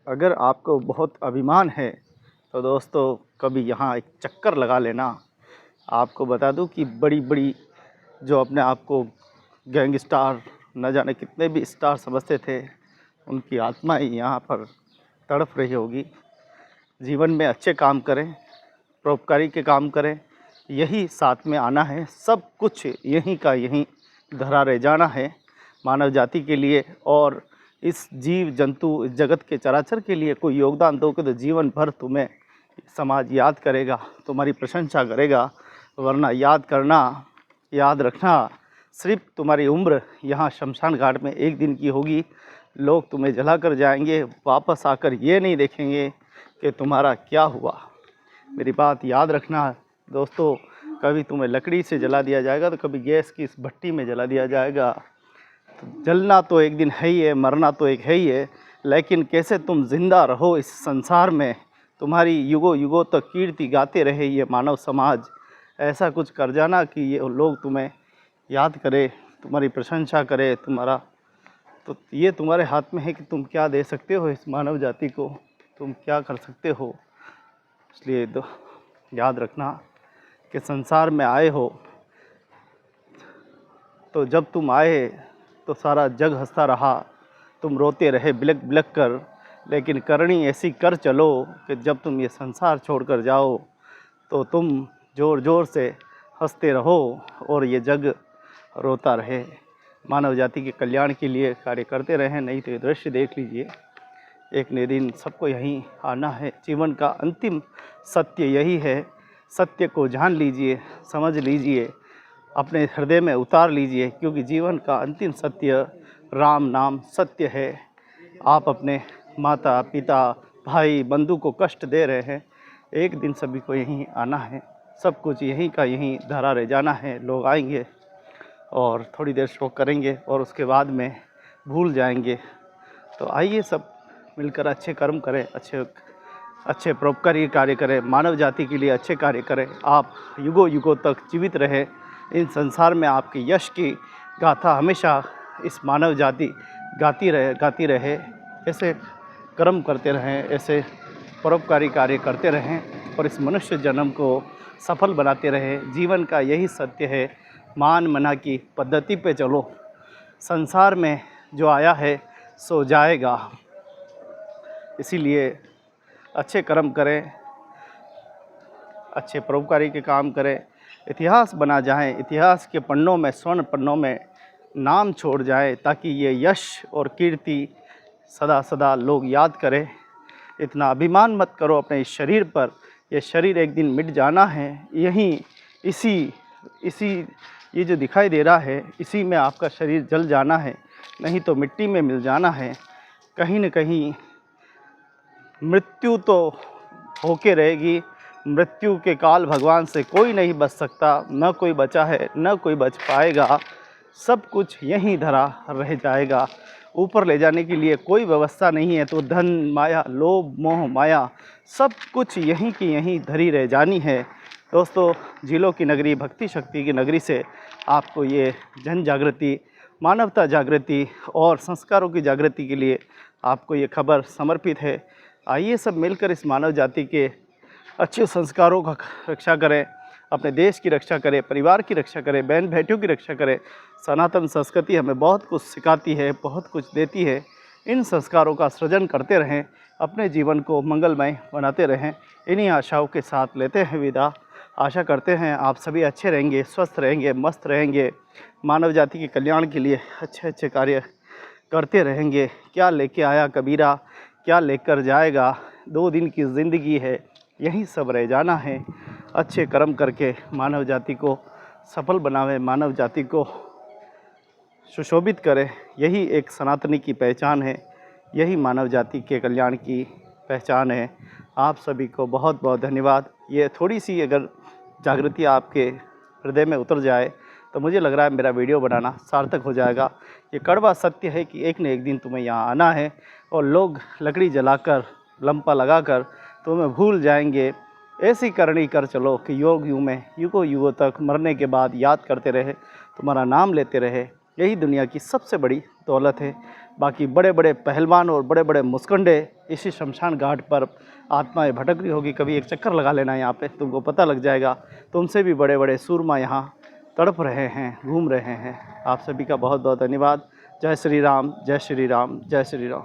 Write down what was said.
अगर आपको बहुत अभिमान है तो दोस्तों कभी यहाँ एक चक्कर लगा लेना। आपको बता दूं कि बड़ी बड़ी जो अपने आप को गैंगस्टार न जाने कितने भी स्टार समझते थे, उनकी आत्माएं यहाँ पर तड़प रही होगी। जीवन में अच्छे काम करें, परोपकारी के काम करें, यही साथ में आना है। सब कुछ यहीं का यहीं धरा रह जाना है मानव जाति के लिए। और इस जीव जंतु, इस जगत के चराचर के लिए कोई योगदान दोगे तो जीवन भर तुम्हें समाज याद करेगा, तुम्हारी प्रशंसा करेगा। वरना याद करना, याद रखना, सिर्फ तुम्हारी उम्र यहाँ शमशान घाट में एक दिन की होगी। लोग तुम्हें जला कर जाएंगे, वापस आकर ये नहीं देखेंगे कि तुम्हारा क्या हुआ। मेरी बात याद रखना दोस्तों। कभी तुम्हें लकड़ी से जला दिया जाएगा तो कभी गैस की इस भट्टी में जला दिया जाएगा। तो जलना तो एक दिन है ही है, मरना तो एक है ही है, लेकिन कैसे तुम जिंदा रहो इस संसार में, तुम्हारी युगों युगों तक कीर्ति गाते रहे ये मानव समाज। ऐसा कुछ कर जाना कि ये लोग तुम्हें याद करे, तुम्हारी प्रशंसा करे। तो ये तुम्हारे हाथ में है कि तुम क्या दे सकते हो इस मानव जाति को, तुम क्या कर सकते हो। इसलिए तो याद रखना कि संसार में आए हो तो जब तुम आए तो सारा जग हंसता रहा, तुम रोते रहे बिलक बिलक कर। लेकिन करनी ऐसी कर चलो कि जब तुम ये संसार छोड़कर जाओ तो तुम ज़ोर ज़ोर से हंसते रहो और ये जग रोता रहे। मानव जाति के कल्याण के लिए कार्य करते रहें, नहीं तो ये दृश्य देख लीजिए। एक न दिन सबको यहीं आना है। जीवन का अंतिम सत्य यही है। सत्य को जान लीजिए, समझ लीजिए, अपने हृदय में उतार लीजिए, क्योंकि जीवन का अंतिम सत्य राम नाम सत्य है। आप अपने माता पिता भाई बंधु को कष्ट दे रहे हैं, एक दिन सभी को यहीं आना है। सब कुछ यहीं का यहीं धरा रह जाना है। लोग आएंगे और थोड़ी देर शोक करेंगे और उसके बाद में भूल जाएंगे। तो आइए सब मिलकर अच्छे कर्म करें, अच्छे परोपकारी कार्य करें, मानव जाति के लिए अच्छे कार्य करें। आप युगों युगों तक जीवित रहे इन संसार में। आपके यश की गाथा हमेशा इस मानव जाति गाती रहे। ऐसे कर्म करते रहें, ऐसे परोपकारी कार्य करते रहें और इस मनुष्य जन्म को सफल बनाते रहें। जीवन का यही सत्य है। मान मना की पद्धति पे चलो। संसार में जो आया है सो जाएगा। इसीलिए अच्छे कर्म करें, अच्छे परोपकारी के काम करें, इतिहास बना जाएं, इतिहास के पन्नों में, स्वर्ण पन्नों में नाम छोड़ जाए, ताकि ये यश और कीर्ति सदा सदा लोग याद करें। इतना अभिमान मत करो अपने इस शरीर पर। ये शरीर एक दिन मिट जाना है। यहीं इसी ये जो दिखाई दे रहा है, इसी में आपका शरीर जल जाना है, नहीं तो मिट्टी में मिल जाना है। कहीं न कहीं मृत्यु तो होके रहेगी। मृत्यु के काल भगवान से कोई नहीं बच सकता, न कोई बचा है न कोई बच पाएगा। सब कुछ यहीं धरा रह जाएगा। ऊपर ले जाने के लिए कोई व्यवस्था नहीं है। तो धन माया, लोभ मोह माया, सब कुछ यहीं की यहीं धरी रह जानी है। दोस्तों, झीलों की नगरी, भक्ति शक्ति की नगरी से आपको ये जन जागृति, मानवता जागृति और संस्कारों की जागृति के लिए आपको ये खबर समर्पित है। आइए सब मिलकर इस मानव जाति के अच्छे संस्कारों का रक्षा करें, अपने देश की रक्षा करें, परिवार की रक्षा करें, बहन बेटियों की रक्षा करें। सनातन संस्कृति हमें बहुत कुछ सिखाती है, बहुत कुछ देती है। इन संस्कारों का सृजन करते रहें, अपने जीवन को मंगलमय बनाते रहें। इन्हीं आशाओं के साथ लेते हैं विदा। आशा करते हैं आप सभी अच्छे रहेंगे, स्वस्थ रहेंगे, मस्त रहेंगे, मानव जाति के कल्याण के लिए अच्छे अच्छे कार्य करते रहेंगे। क्या लेके आया कबीरा, क्या लेकर जाएगा। 2 दिन की ज़िंदगी है, यही सब रह जाना है। अच्छे कर्म करके मानव जाति को सफल बनावे, मानव जाति को सुशोभित करें। यही एक सनातनी की पहचान है, यही मानव जाति के कल्याण की पहचान है। आप सभी को बहुत बहुत धन्यवाद। ये थोड़ी सी अगर जागृति आपके हृदय में उतर जाए तो मुझे लग रहा है मेरा वीडियो बनाना सार्थक हो जाएगा। ये कड़वा सत्य है कि एक न एक दिन तुम्हें यहाँ आना है और लोग लकड़ी जलाकर, लंपा लगाकर तुम्हें भूल जाएंगे। ऐसी करनी कर चलो कि युगों युगों तक मरने के बाद याद करते रहे, तुम्हारा नाम लेते रहे। यही दुनिया की सबसे बड़ी दौलत है। बाकी बड़े बड़े पहलवान और बड़े बड़े मुस्कंडे इसी शमशान घाट पर आत्माएं भटक रही होगी। कभी एक चक्कर लगा लेना यहाँ पे, तुमको पता लग जाएगा। तुमसे भी बड़े बड़े सूरमा यहाँ तड़प रहे हैं, घूम रहे हैं। आप सभी का बहुत बहुत धन्यवाद। जय श्री राम, जय श्री राम, जय श्री राम।